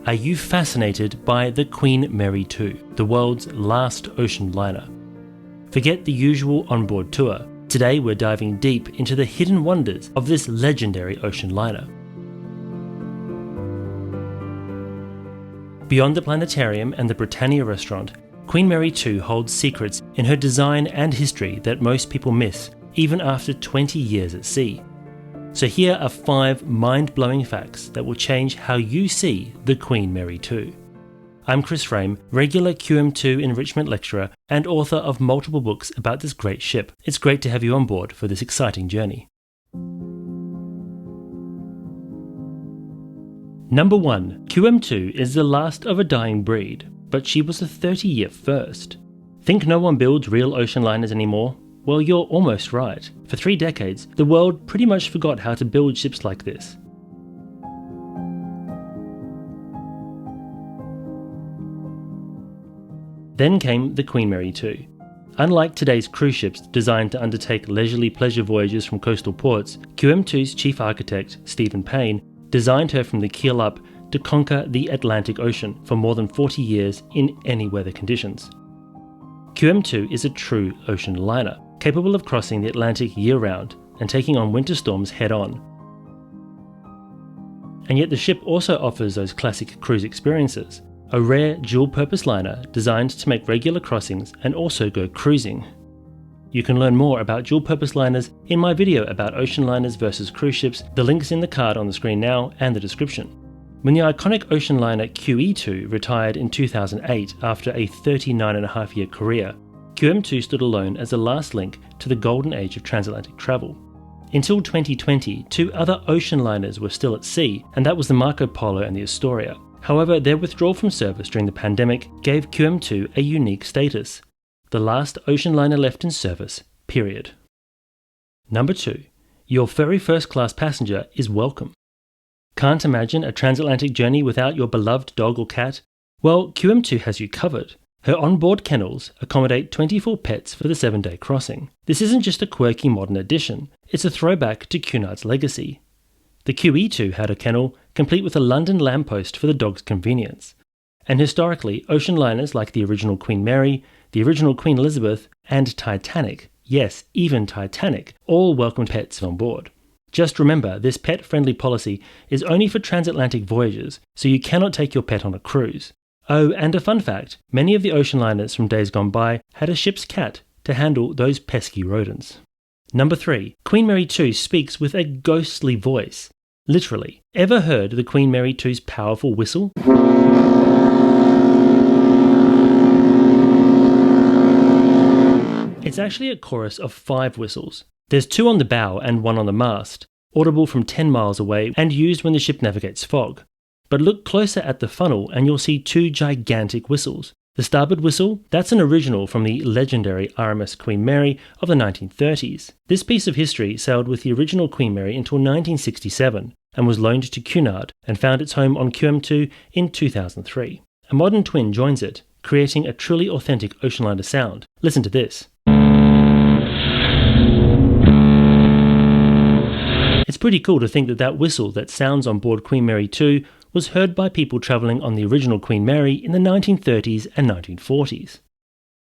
Are you fascinated by the Queen Mary 2, the world's last ocean liner? Forget the usual onboard tour. Today we're diving deep into the hidden wonders of this legendary ocean liner. Beyond the planetarium and the Britannia restaurant, Queen Mary 2 holds secrets in her design and history that most people miss, even after 20 years at sea. So here are 5 mind-blowing facts that will change how you see the Queen Mary 2. I'm Chris Frame, regular QM2 enrichment lecturer and author of multiple books about this great ship. It's great to have you on board for this exciting journey. Number 1. QM2 is the last of a dying breed, but she was a 30-year first. Think no one builds real ocean liners anymore? Well, you're almost right. For 3 decades, the world pretty much forgot how to build ships like this. Then came the Queen Mary 2. Unlike today's cruise ships designed to undertake leisurely pleasure voyages from coastal ports, QM2's chief architect, Stephen Payne, designed her from the keel up to conquer the Atlantic Ocean for more than 40 years in any weather conditions. QM2 is a true ocean liner, capable of crossing the Atlantic year-round and taking on winter storms head-on. And yet the ship also offers those classic cruise experiences, a rare dual-purpose liner designed to make regular crossings and also go cruising. You can learn more about dual-purpose liners in my video about ocean liners versus cruise ships. The link's in the card on the screen now and the description. When the iconic ocean liner QE2 retired in 2008 after a 39.5-year career, QM2 stood alone as the last link to the golden age of transatlantic travel. Until 2020, 2 other ocean liners were still at sea, and that was the Marco Polo and the Astoria. However, their withdrawal from service during the pandemic gave QM2 a unique status. The last ocean liner left in service, period. Number 2. Your very first class passenger is welcome. Can't imagine a transatlantic journey without your beloved dog or cat? Well, QM2 has you covered. Her onboard kennels accommodate 24 pets for the 7-day crossing. This isn't just a quirky modern addition, it's a throwback to Cunard's legacy. The QE2 had a kennel, complete with a London lamppost for the dog's convenience. And historically, ocean liners like the original Queen Mary, the original Queen Elizabeth, and Titanic, yes, even Titanic, all welcomed pets on board. Just remember, this pet-friendly policy is only for transatlantic voyages, so you cannot take your pet on a cruise. Oh, and a fun fact, many of the ocean liners from days gone by had a ship's cat to handle those pesky rodents. Number 3. Queen Mary 2 speaks with a ghostly voice. Literally. Ever heard the Queen Mary 2's powerful whistle? It's actually a chorus of 5 whistles. There's 2 on the bow and 1 on the mast, audible from 10 miles away and used when the ship navigates fog. But look closer at the funnel and you'll see 2 gigantic whistles. The starboard whistle, that's an original from the legendary RMS Queen Mary of the 1930s. This piece of history sailed with the original Queen Mary until 1967 and was loaned to Cunard and found its home on QM2 in 2003. A modern twin joins it, creating a truly authentic ocean liner sound. Listen to this. It's pretty cool to think that that whistle that sounds on board Queen Mary 2 was heard by people travelling on the original Queen Mary in the 1930s and 1940s.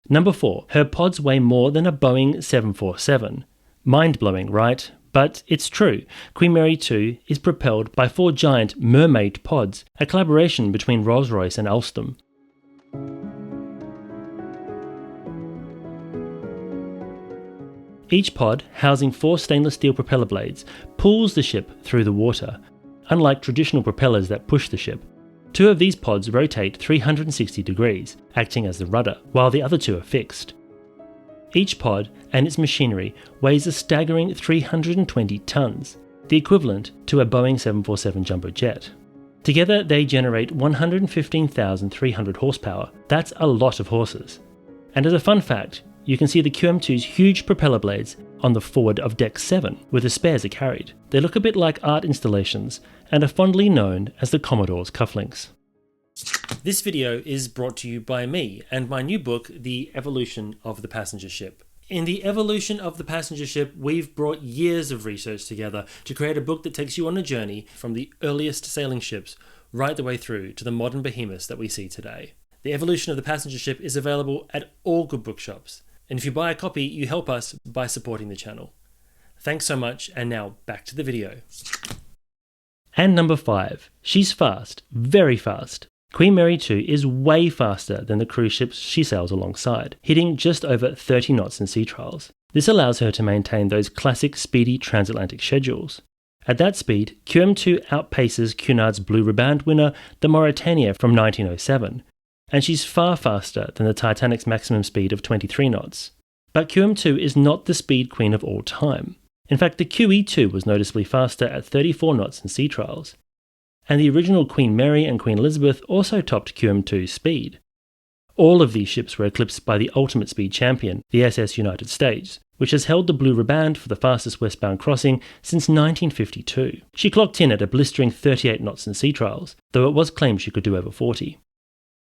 Number 4. Her pods weigh more than a Boeing 747. Mind-blowing, right? But it's true. Queen Mary 2 is propelled by 4 giant mermaid pods, a collaboration between Rolls-Royce and Alstom. Each pod, housing 4 stainless steel propeller blades, pulls the ship through the water, unlike traditional propellers that push the ship. 2 of these pods rotate 360 degrees, acting as the rudder, while the other 2 are fixed. Each pod and its machinery weighs a staggering 320 tons, the equivalent to a Boeing 747 jumbo jet. Together they generate 115,300 horsepower. That's a lot of horses. And as a fun fact, you can see the QM2's huge propeller blades on the forward of Deck 7, where the spares are carried. They look a bit like art installations, and are fondly known as the Commodore's cufflinks. This video is brought to you by me and my new book, The Evolution of the Passenger Ship. In The Evolution of the Passenger Ship, we've brought years of research together to create a book that takes you on a journey from the earliest sailing ships right the way through to the modern behemoths that we see today. The Evolution of the Passenger Ship is available at all good bookshops, and if you buy a copy, you help us by supporting the channel. Thanks so much, and now back to the video. And number 5. She's fast, very fast. Queen Mary 2 is way faster than the cruise ships she sails alongside, hitting just over 30 knots in sea trials. This allows her to maintain those classic speedy transatlantic schedules. At that speed, QM2 outpaces Cunard's Blue Riband winner, the Mauritania from 1907, and she's far faster than the Titanic's maximum speed of 23 knots. But QM2 is not the speed queen of all time. In fact, the QE2 was noticeably faster at 34 knots in sea trials, and the original Queen Mary and Queen Elizabeth also topped QM2's speed. All of these ships were eclipsed by the ultimate speed champion, the SS United States, which has held the Blue Riband for the fastest westbound crossing since 1952. She clocked in at a blistering 38 knots in sea trials, though it was claimed she could do over 40.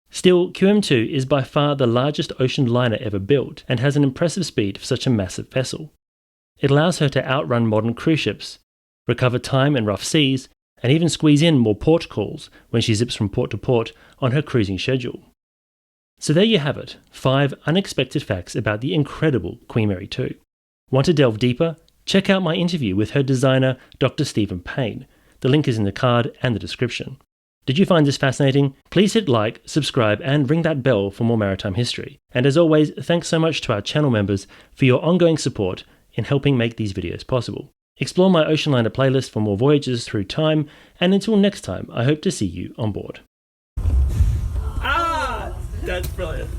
Still, QM2 is by far the largest ocean liner ever built and has an impressive speed for such a massive vessel. It allows her to outrun modern cruise ships, recover time in rough seas, and even squeeze in more port calls when she zips from port to port on her cruising schedule. So there you have it, 5 unexpected facts about the incredible Queen Mary 2. Want to delve deeper? Check out my interview with her designer, Dr. Stephen Payne. The link is in the card and the description. Did you find this fascinating? Please hit like, subscribe, and ring that bell for more maritime history. And as always, thanks so much to our channel members for your ongoing support in helping make these videos possible. Explore my Ocean Liner playlist for more voyages through time, and until next time, I hope to see you on board. Ah! That's brilliant.